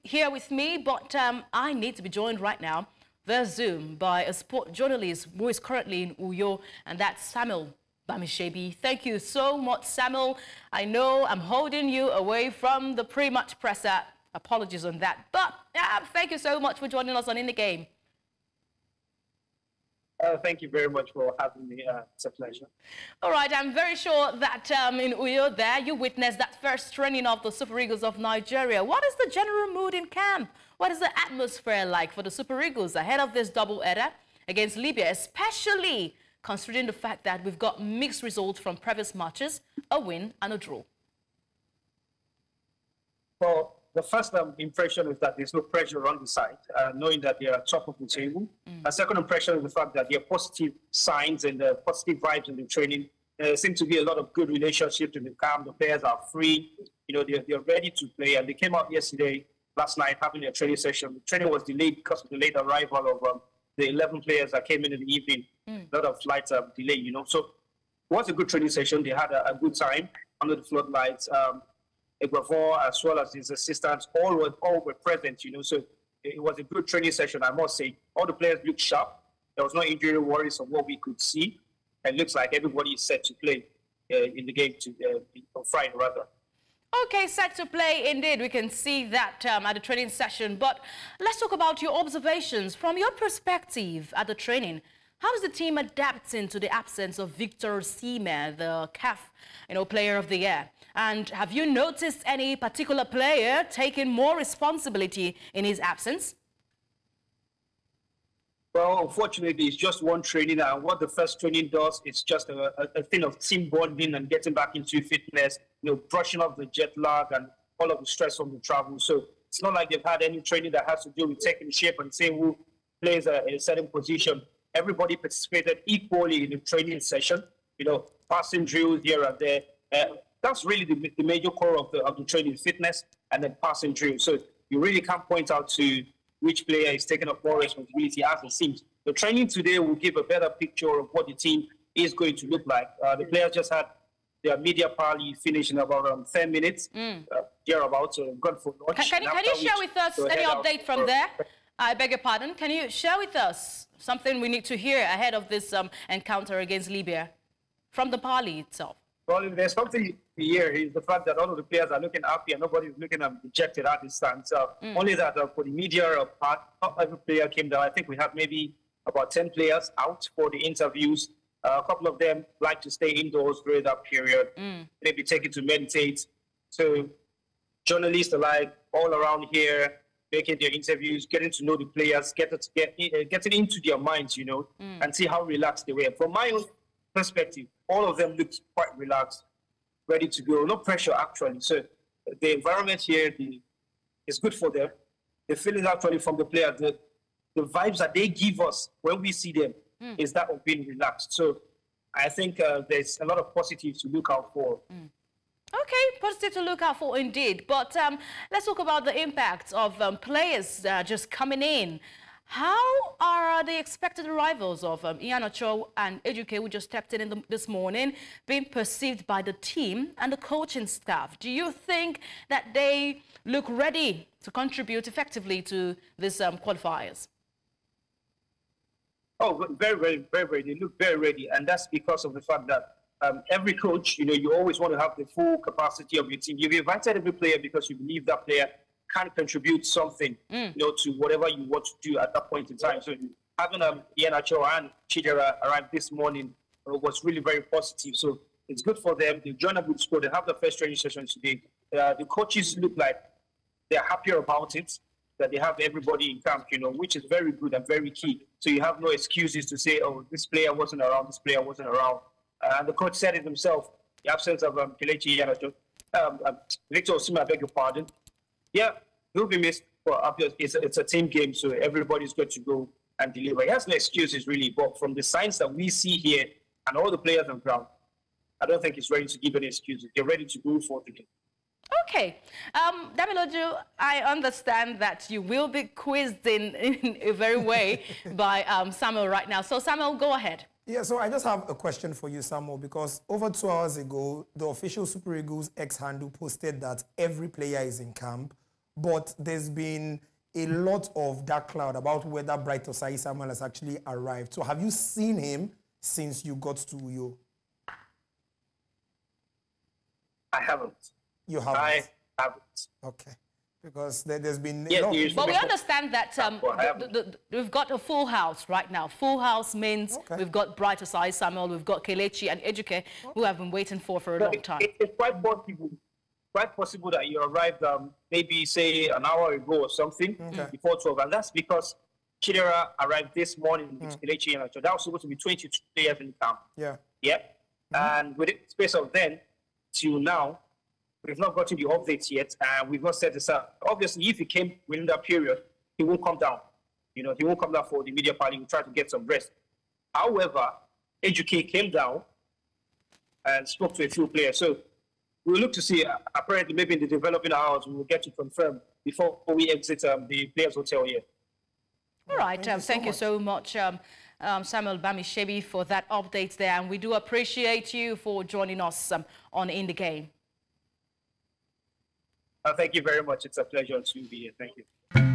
here with me, but I need to be joined right now via Zoom by a sport journalist who is currently in Uyo, and that's Samuel Bamisebi. Thank you so much, Samuel. I know I'm holding you away from the pre-match presser. Apologies on that, but thank you so much for joining us on In the Game. Thank you very much for having me. It's a pleasure. All right, I'm very sure that in Uyo there, you witnessed that first training of the Super Eagles of Nigeria. What is the general mood in camp? What is the atmosphere like for the Super Eagles ahead of this double-header against Libya, especially considering the fact that we've got mixed results from previous matches, a win and a draw? Well, the first impression is that there's no pressure on the side, knowing that they are top of the table. A second impression is the fact that there are positive signs and positive vibes in the training. There seems to be a lot of good relationships in the camp. The players are free. You know, they're ready to play. And they came out last night, having their training session. The training was delayed because of the late arrival of the 11 players that came in the evening. A lot of flights are delayed, you know. So it was a good training session. They had a good time under the floodlights. Eguavoen, as well as his assistants, all were present, you know. So it was a good training session, I must say. All the players looked sharp. There was no injury worries of what we could see. It looks like everybody is set to play in the game on Friday, rather. Okay, set to play indeed. We can see that at the training session. But let's talk about your observations. From your perspective at the training, how is the team adapting to the absence of Victor Osimhen, the CAF player of the year? And have you noticed any particular player taking more responsibility in his absence? Well, unfortunately, it's just one training, and what the first training does is just a thing of team bonding and getting back into fitness, brushing off the jet lag and all of the stress from the travel. So it's not like they've had any training that has to do with taking shape and saying who plays in a certain position. Everybody participated equally in the training session, passing drills here and there. That's really the major core of the training, fitness and then passing drills. So you really can't point out to which player is taking up more responsibility as it seems. The training today will give a better picture of what the team is going to look like. The players just had their media party finish in about 10 minutes, thereabouts, so gone for lunch. Can you share with us any update from there? I beg your pardon. Can you share with us something we need to hear ahead of this encounter against Libya from the party itself? Well, if there's something here is the fact that all of the players are looking happy and nobody's looking dejected at this time. So only that for the media part, not every player came down. I think we have maybe about 10 players out for the interviews. A couple of them like to stay indoors during that period, maybe take it to meditate. So journalists alike all around here, making their interviews, getting to know the players, getting into their minds, and see how relaxed they were. From my own perspective, all of them looked quite relaxed, ready to go. No pressure, actually. So the environment here is good for them. The feeling actually from the players, the vibes that they give us when we see them is that of being relaxed. So I think there's a lot of positives to look out for. Okay, positive to look out for indeed. But let's talk about the impact of players just coming in. How are the expected arrivals of Iheanacho and Ejuke, who just stepped in this morning, being perceived by the team and the coaching staff? Do you think that they look ready to contribute effectively to this qualifiers? Oh, very, very, very ready. They look very ready, and that's because of the fact that every coach, you always want to have the full capacity of your team. You've invited every player because you believe that player can contribute something, to whatever you want to do at that point in time. So having Iheanacho and Chidera arrive this morning was really very positive. So it's good for them. They join up with school. They have the first training session today. The coaches look like they're happier about it, that they have everybody in camp, which is very good and very key. So you have no excuses to say, oh, this player wasn't around, this player wasn't around. And the coach said it himself, the absence of Kelechi Iheanacho, Victor Osimhen, I beg your pardon. Yeah, he'll be missed, but it's a team game, so everybody's got to go and deliver. He has no excuses, really, but from the signs that we see here and all the players on ground, I don't think he's ready to give any excuses. They're ready to go for the game. Okay. Damiloju, I understand that you will be quizzed in a very way by Samuel right now. So, Samuel, go ahead. Yeah, so I just have a question for you, Samuel, because over 2 hours ago, the official Super Eagles X handle posted that every player is in camp. but there's been a lot of dark cloud about whether Bright Osai Samuel has actually arrived. So have you seen him since you got to Uyo? I haven't. You haven't? I haven't. Okay. Because there's been... But we understand that we've got a full house right now. Full house means we've got Bright Osai Samuel, we've got Kelechi and Ejuke, who have been waiting for a long time. It's quite possible that you arrived maybe, say, an hour ago or something before 12. And that's because Chidera arrived this morning with Kelechi Iheanacho. That was supposed to be 22 players in the camp. Yeah. Yeah. And with the space of then till now, we've not gotten the updates yet, and we've not set this up. Obviously, if he came within that period, he won't come down. You know, he won't come down for the media party. He'll try to get some rest. However, Ejuke came down and spoke to a few players. So we'll look to see, apparently, maybe in the developing hours, we will get to confirm before we exit the players' hotel here. All right. Thank you so much, Samuel Bamisebi, for that update there. And we do appreciate you for joining us on In the Game. Thank you very much. It's a pleasure to be here. Thank you.